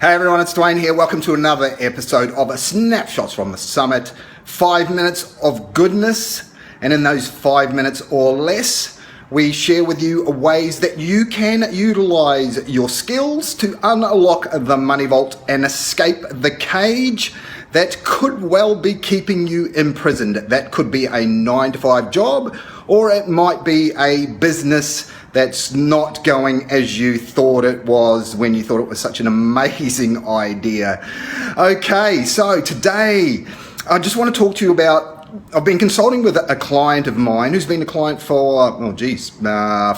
Hey everyone, it's Dwayne here. Welcome to another episode of Snapshots from the Summit. 5 minutes of goodness, and in those 5 minutes or less, we share with you ways that you can utilize your skills to unlock the money vault and escape the cage that could well be keeping you imprisoned. That could be a 9-to-5 job, or it might be a business that's not going as you thought it was when you thought it was such an amazing idea. Okay, so today I just want to talk to you about, I've been consulting with a client of mine who's been a client for, 4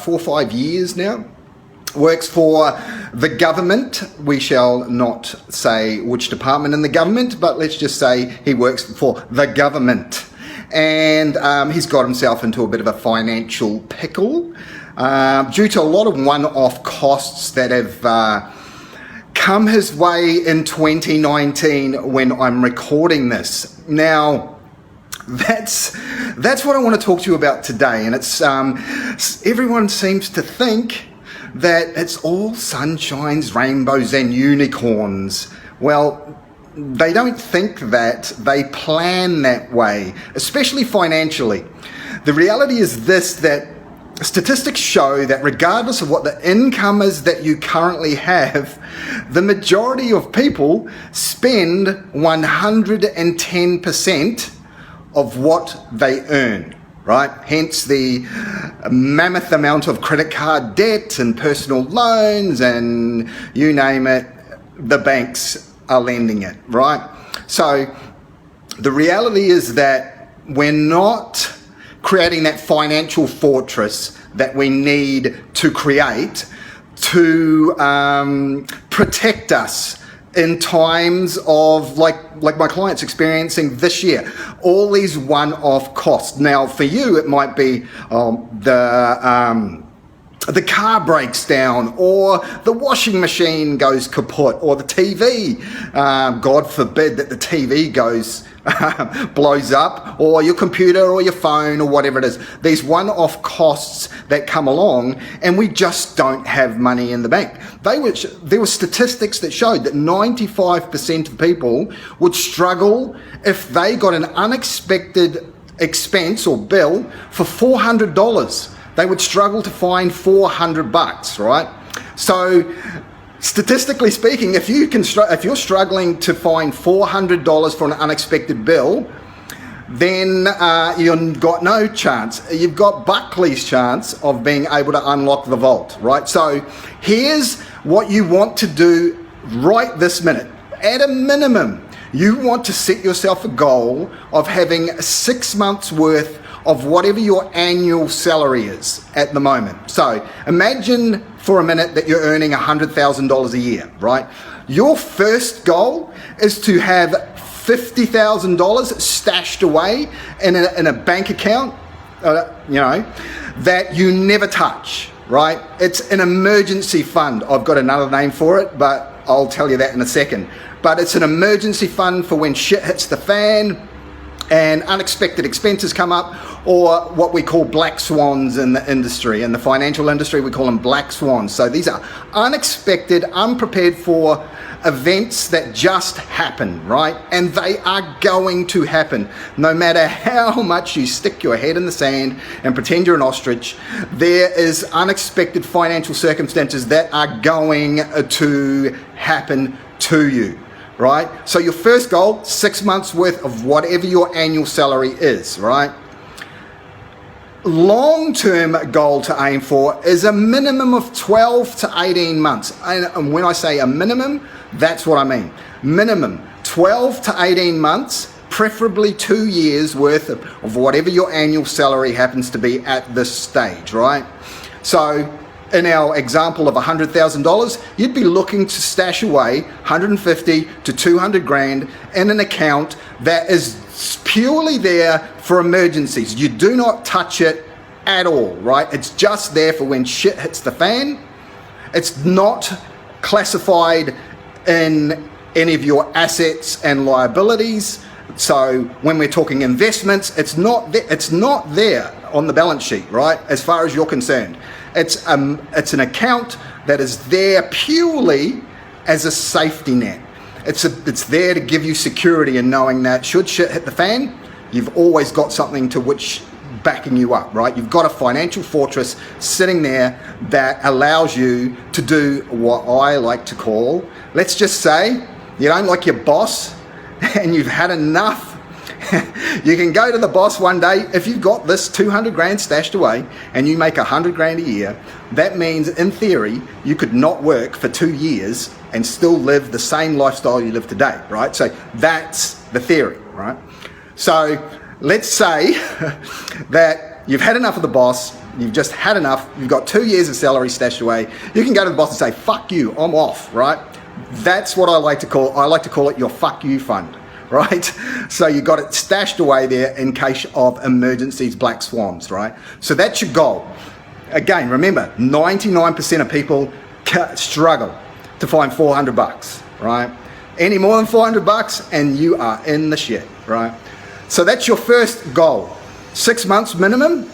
or 5 years now. Works for the government. We shall not say which department in the government, but let's just say he works for the government. And he's got himself into a bit of a financial pickle due to a lot of one-off costs that have come his way in 2019 when I'm recording this. Now, that's what I want to talk to you about today. And it's everyone seems to think that it's all sunshines, rainbows, and unicorns. Well, they don't think that, they plan that way, especially financially. The reality is this, that statistics show that regardless of what the income is that you currently have, the majority of people spend 110% of what they earn, right? Hence the mammoth amount of credit card debt and personal loans and you name it, the banks are lending it, right? So the reality is that we're not creating that financial fortress that we need to create to protect us in times of like my clients experiencing this year, all these one-off costs. Now for you it might be the car breaks down, or the washing machine goes kaput, or the TV, God forbid that the TV goes blows up, or your computer or your phone or whatever it is. These one-off costs that come along, and we just don't have money in the bank. There were statistics that showed that 95% of people would struggle if they got an unexpected expense or bill for $400. They would struggle to find $400, right? So statistically speaking, if you're struggling to find $400 for an unexpected bill, then you've got no chance. You've got Buckley's chance of being able to unlock the vault, right? So here's what you want to do right this minute. At a minimum, you want to set yourself a goal of having 6 months worth of whatever your annual salary is at the moment. So imagine for a minute that you're earning $100,000 a year, right? Your first goal is to have $50,000 stashed away in a bank account, that you never touch, right? It's an emergency fund. I've got another name for it, but I'll tell you that in a second. But it's an emergency fund for when shit hits the fan and unexpected expenses come up, or what we call black swans in the industry. In the financial industry, we call them black swans. So these are unexpected, unprepared for events that just happen, right? And they are going to happen. No matter how much you stick your head in the sand and pretend you're an ostrich, there is unexpected financial circumstances that are going to happen to you. Right? So your first goal, 6 months worth of whatever your annual salary is, right? Long-term goal to aim for is a minimum of 12 to 18 months. And when I say a minimum, that's what I mean. Minimum 12 to 18 months, preferably 2 years worth of whatever your annual salary happens to be at this stage, right? So in our example of $100,000, you'd be looking to stash away 150 to 200 grand in an account that is purely there for emergencies. You do not touch it at all, right? It's just there for when shit hits the fan. It's not classified in any of your assets and liabilities. So when we're talking investments, it's not there on the balance sheet, right? As far as you're concerned. It's an account that is there purely as a safety net. It's there to give you security in knowing that should shit hit the fan, you've always got something to which backing you up, right? You've got a financial fortress sitting there that allows you to do what I like to call, let's just say you don't like your boss and you've had enough. You can go to the boss one day. If you've got this 200 grand stashed away and you make 100 grand a year, that means in theory you could not work for 2 years and still live the same lifestyle you live today, right? So that's the theory, right? So let's say that you've had enough of the boss, you've just had enough, you've got 2 years of salary stashed away. You can go to the boss and say, fuck you, I'm off, right? That's what I like to call it your fuck you fund, right? So you got it stashed away there in case of emergencies, black swans, right? So that's your goal. Again, remember, 99% of people struggle to find 400 bucks, right? Any more than 400 bucks and you are in the shit, right? So that's your first goal. 6 months minimum,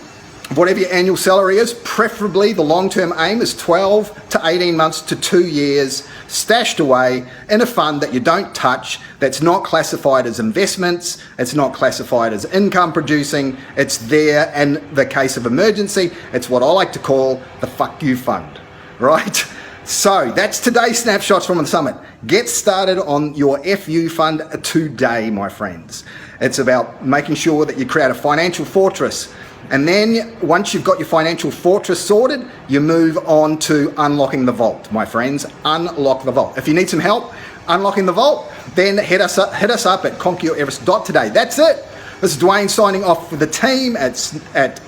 whatever your annual salary is. Preferably the long-term aim is 12 to 18 months to 2 years stashed away in a fund that you don't touch, that's not classified as investments, it's not classified as income producing, it's there in the case of emergency. It's what I like to call the fuck you fund, right? So that's today's snapshots from the summit. Get started on your FU fund today, my friends. It's about making sure that you create a financial fortress. And then once you've got your financial fortress sorted, you move on to unlocking the vault, my friends. Unlock the vault. If you need some help unlocking the vault, then hit us up at conqueryoureverest.today. That's it. This is Dwayne signing off for the team at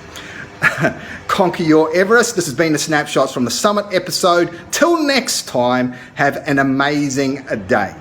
Conquer Your Everest. This has been the snapshots from the summit episode. Till next time, have an amazing day.